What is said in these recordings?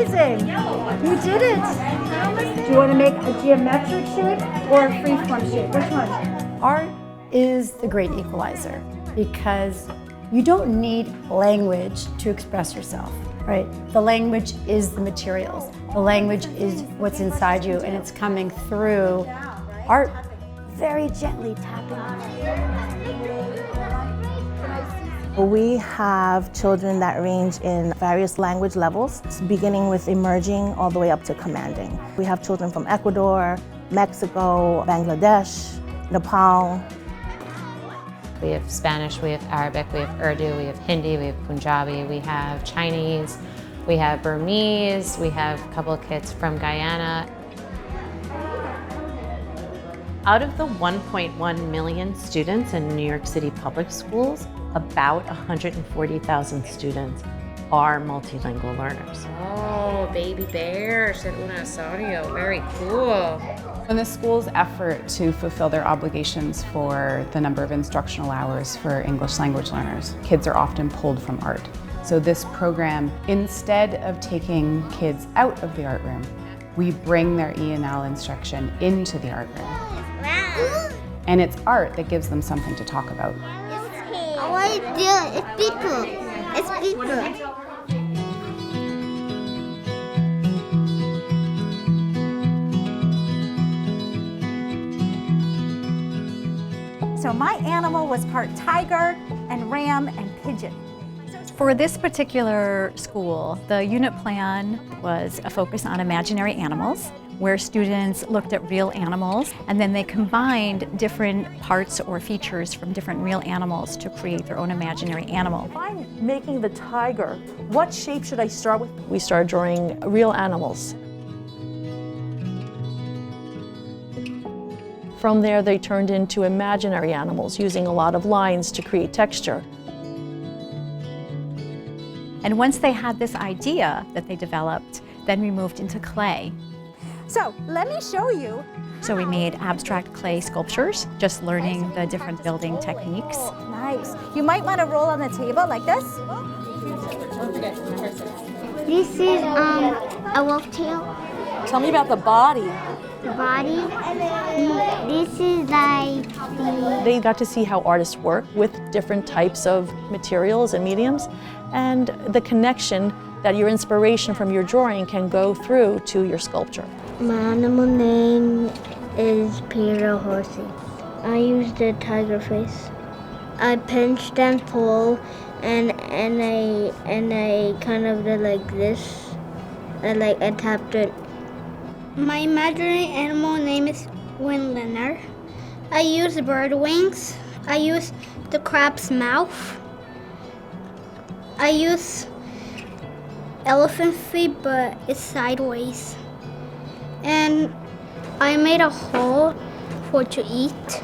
amazing. You did it. Do you want to make a geometric shape or a freeform shape? Which one? Art is the great equalizer because you don't need language to express yourself, right? The language is the materials. The language is what's inside you, and it's coming through art. Very gently tapping on it. We have children that range in various language levels, beginning with emerging all the way up to commanding. We have children from Ecuador, Mexico, Bangladesh, Nepal. We have Spanish, we have Arabic, we have Urdu, we have Hindi, we have Punjabi, we have Chinese, we have Burmese, we have a couple of kids from Guyana. Out of the 1.1 million students in New York City public schools, about 140,000 students are multilingual learners. Oh, baby bear, said un asario, very cool. In the school's effort to fulfill their obligations for the number of instructional hours for English language learners, kids are often pulled from art. So this program, instead of taking kids out of the art room, we bring their ENL instruction into the art room. Wow. And it's art that gives them something to talk about. It's people. It's people. So my animal was part tiger and ram and pigeon. For this particular school, the unit plan was a focus on imaginary animals, where students looked at real animals and then they combined different parts or features from different real animals to create their own imaginary animal. If I'm making the tiger, what shape should I start with? We started drawing real animals. From there, they turned into imaginary animals, using a lot of lines to create texture. And once they had this idea that they developed, then we moved into clay. So let me show you. So we made abstract clay sculptures, just learning the different building techniques. Nice. You might want to roll on the table like this. This is a wolf tail. Tell me about the body. The body. This is like They got to see how artists work with different types of materials and mediums, and the connection that your inspiration from your drawing can go through to your sculpture. My animal name is Peter Horsey. I used the tiger face. I pinched and pulled, and I kind of did like this. I tapped it. My imaginary animal name is Windlander. I use bird wings. I use the crab's mouth. I use elephant feet, but it's sideways. And I made a hole for to eat.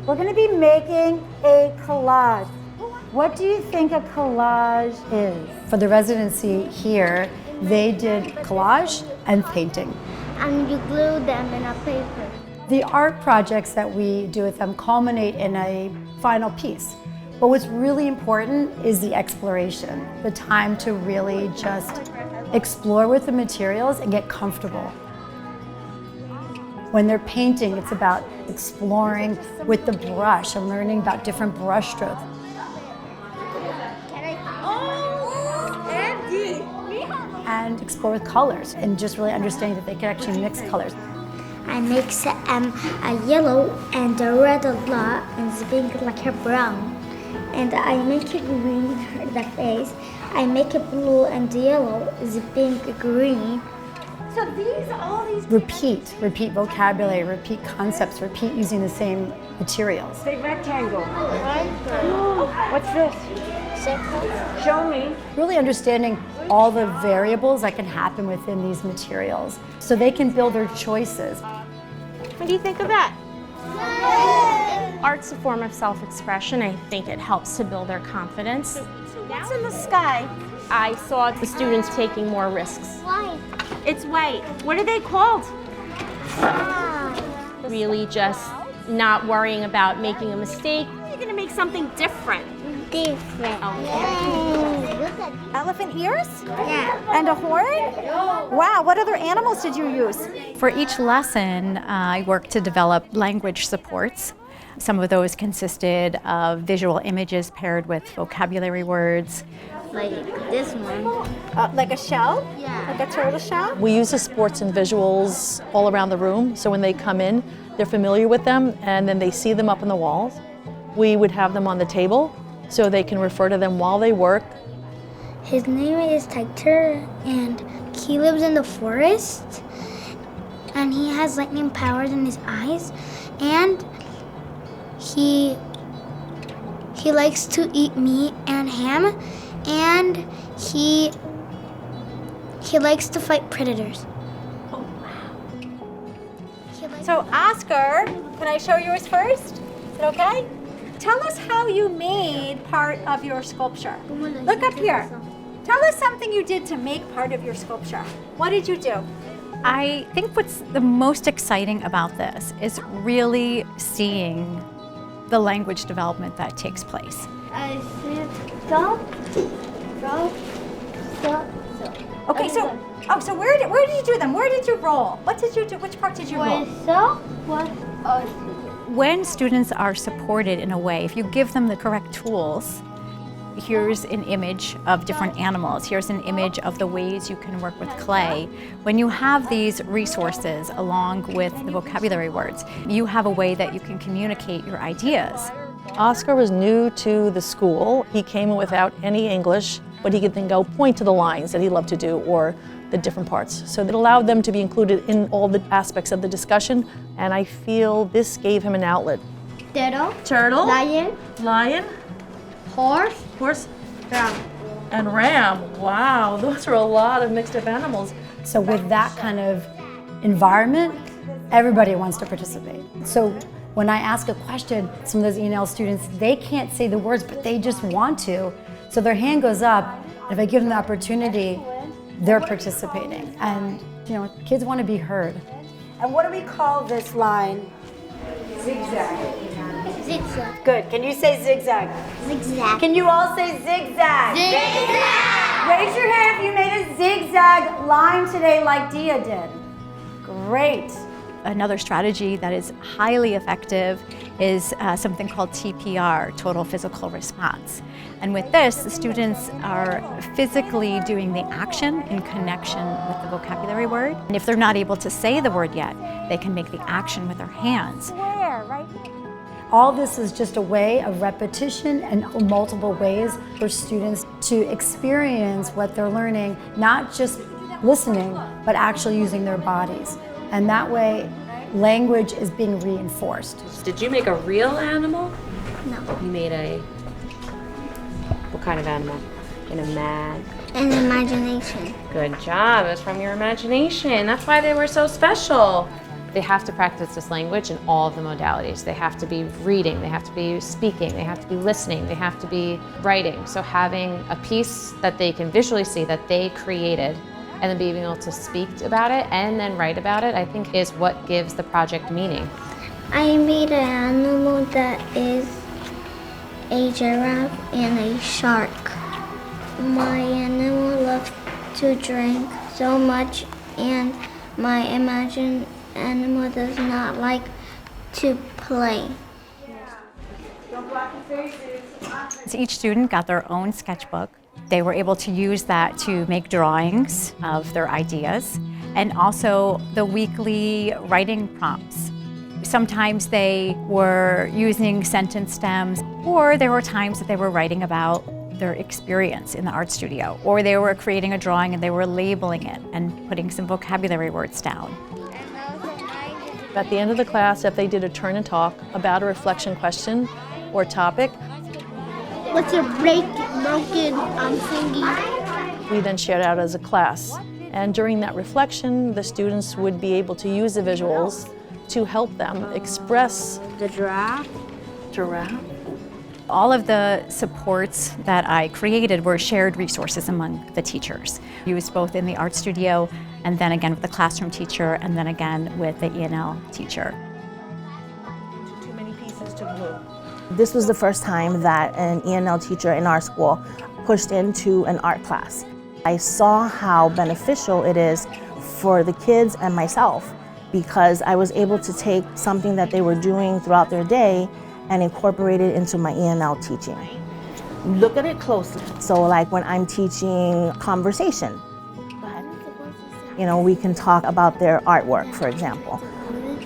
We're going to be making a collage. What do you think a collage is? For the residency here, they did collage and painting. And you glue them in a paper. The art projects that we do with them culminate in a final piece. But what's really important is the exploration, the time to really just explore with the materials and get comfortable. When they're painting, it's about exploring with the brush and learning about different brush strokes. And explore with colors and just really understanding that they can actually mix colors. I mix a yellow and a red a lot and the pink like a brown. And I make it green, the face. I make it blue and yellow, the pink, green. So all these Repeat vocabulary, repeat concepts, repeat using the same materials. say rectangle. What's this? Circles. Show me. Really understanding all the variables that can happen within these materials so they can build their choices. What do you think of that? Art's a form of self-expression. I think it helps to build their confidence. What's in the sky? I saw the students taking more risks. White. It's white. What are they called? Really just not worrying about making a mistake. You're gonna make something different. Different. Okay. Look at Elephant ears? Yeah. And a horn? Wow, what other animals did you use? For each lesson, I worked to develop language supports. Some of those consisted of visual images paired with vocabulary words. Like this one. Like a shell? Yeah. Like a turtle shell? We use the sports and visuals all around the room, so when they come in, they're familiar with them, and then they see them up on the walls. We would have them on the table, so they can refer to them while they work. His name is Tiger, and he lives in the forest, and he has lightning powers in his eyes, and he likes to eat meat and ham, and he likes to fight predators. Oh, wow. So Oscar, can I show yours first? Is it okay? Tell us how you made part of your sculpture. Look up here. Tell us something you did to make part of your sculpture. What did you do? I think what's the most exciting about this is really seeing the language development that takes place. I said stop. Okay, so where did you do them? Where did you roll? What did you do? Which part did you roll? When students are supported in a way, if you give them the correct tools, here's an image of different animals, here's an image of the ways you can work with clay. When you have these resources along with the vocabulary words, you have a way that you can communicate your ideas. Oscar was new to the school. He came in without any English, but he could then go point to the lines that he loved to do or the different parts. So it allowed them to be included in all the aspects of the discussion, and I feel this gave him an outlet. Turtle. Lion, horse, and ram. Wow, those are a lot of mixed up animals. So with that kind of environment, everybody wants to participate. So when I ask a question, some of those ENL students, they can't say the words, but they just want to. So their hand goes up, and if I give them the opportunity, they're participating. And kids want to be heard. And what do we call this line? Zigzag. Zigzag. Good. Can you say zigzag? Zigzag. Can you all say zigzag? Zigzag. Raise your hand if you made a zigzag line today like Dia did. Great. Another strategy that is highly effective is something called TPR, Total Physical Response. And with this, the students are physically doing the action in connection with the vocabulary word. And if they're not able to say the word yet, they can make the action with their hands. Where? Right here. All this is just a way of repetition and multiple ways for students to experience what they're learning, not just listening, but actually using their bodies. And that way, language is being reinforced. Did you make a real animal? No. You made what kind of animal? An imagination. Good job. It was from your imagination. That's why they were so special. They have to practice this language in all of the modalities. They have to be reading, they have to be speaking, they have to be listening, they have to be writing. So having a piece that they can visually see that they created and then being able to speak about it and then write about it, I think is what gives the project meaning. I made an animal that is a giraffe and a shark. My animal loves to drink so much, and my imagined animal does not like to play. So each student got their own sketchbook. They were able to use that to make drawings of their ideas, and also the weekly writing prompts. Sometimes they were using sentence stems, or there were times that they were writing about their experience in the art studio, or they were creating a drawing and they were labeling it and putting some vocabulary words down. At the end of the class, if they did a turn and talk about a reflection question or topic, What's a broken thingy? we then shared out as a class. And during that reflection, the students would be able to use the visuals to help them express The giraffe. All of the supports that I created were shared resources among the teachers, used both in the art studio and then again with the classroom teacher and then again with the ENL teacher. Too many pieces to glue. This was the first time that an ENL teacher in our school pushed into an art class. I saw how beneficial it is for the kids and myself, because I was able to take something that they were doing throughout their day and incorporate it into my ENL teaching. Look at it closely. So like when I'm teaching conversation, you know, we can talk about their artwork, for example.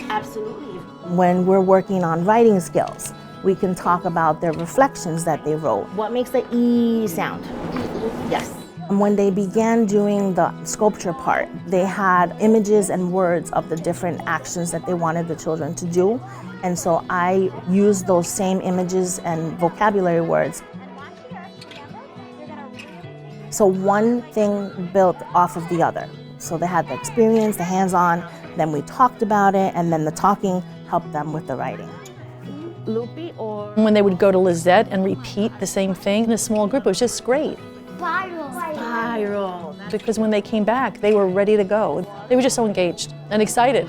Absolutely. When we're working on writing skills, we can talk about their reflections that they wrote. What makes the E sound? Yes. And when they began doing the sculpture part, they had images and words of the different actions that they wanted the children to do. And so I used those same images and vocabulary words. So one thing built off of the other. So they had the experience, the hands-on, then we talked about it, and then the talking helped them with the writing. Loopy or... When they would go to Lizette and repeat the same thing in a small group, it was just great. Spiral. Because when they came back, they were ready to go. They were just so engaged and excited.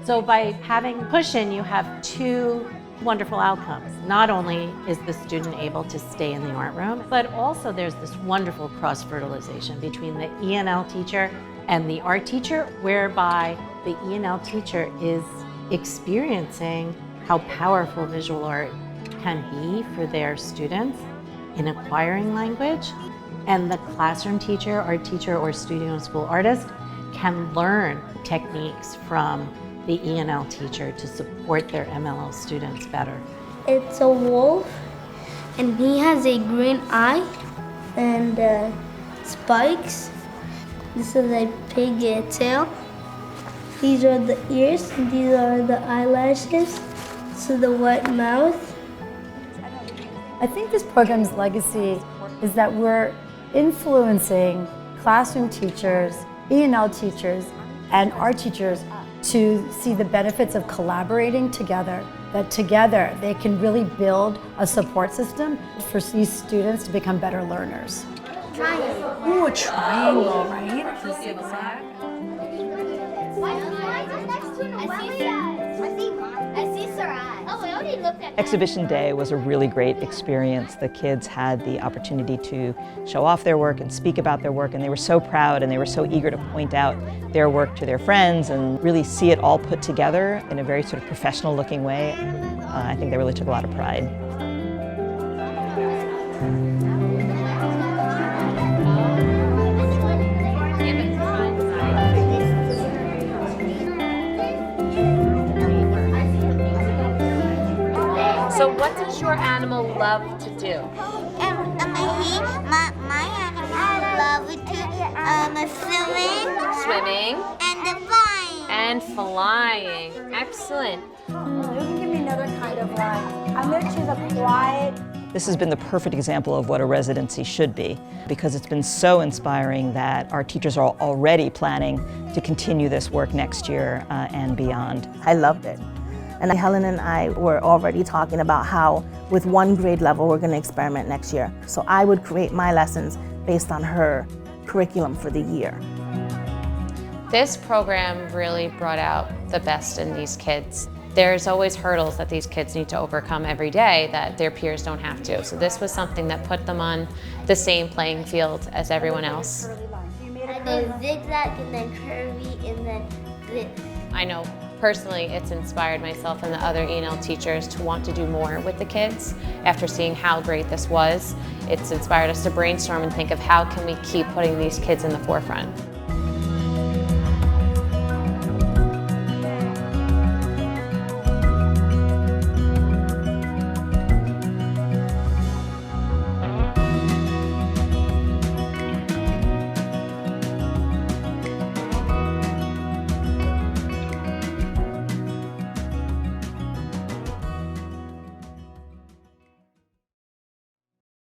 So by having push-in, you have two wonderful outcomes. Not only is the student able to stay in the art room, but also there's this wonderful cross-fertilization between the ENL teacher and the art teacher, whereby the ENL teacher is experiencing how powerful visual art can be for their students in acquiring language. And the classroom teacher, art teacher, or studio school artist can learn techniques from the ENL teacher to support their MLL students better. It's a wolf, and he has a green eye and spikes. This is a pig tail. These are the ears, and these are the eyelashes. This is the white mouth. I think this program's legacy is that we're influencing classroom teachers, ENL teachers, and art teachers to see the benefits of collaborating together, that together they can really build a support system for these students to become better learners. Triangle. Ooh, a triangle, right? The zigzag. Exhibition Day was a really great experience. The kids had the opportunity to show off their work and speak about their work, and they were so proud and they were so eager to point out their work to their friends and really see it all put together in a very sort of professional looking way. I think they really took a lot of pride. So what does your animal love to do? My animal love to swimming. Swimming. And flying. And flying. Excellent. You can give me another kind of line. I'm going to choose a quiet. This has been the perfect example of what a residency should be, because it's been so inspiring that our teachers are already planning to continue this work next year and beyond. I loved it. And Helen and I were already talking about how with one grade level we're going to experiment next year. So I would create my lessons based on her curriculum for the year. This program really brought out the best in these kids. There's always hurdles that these kids need to overcome every day that their peers don't have to. So this was something that put them on the same playing field as everyone else. I do zigzag and then curvy and then this. I know personally it's inspired myself and the other ENL teachers to want to do more with the kids. After seeing how great this was, it's inspired us to brainstorm and think of how can we keep putting these kids in the forefront.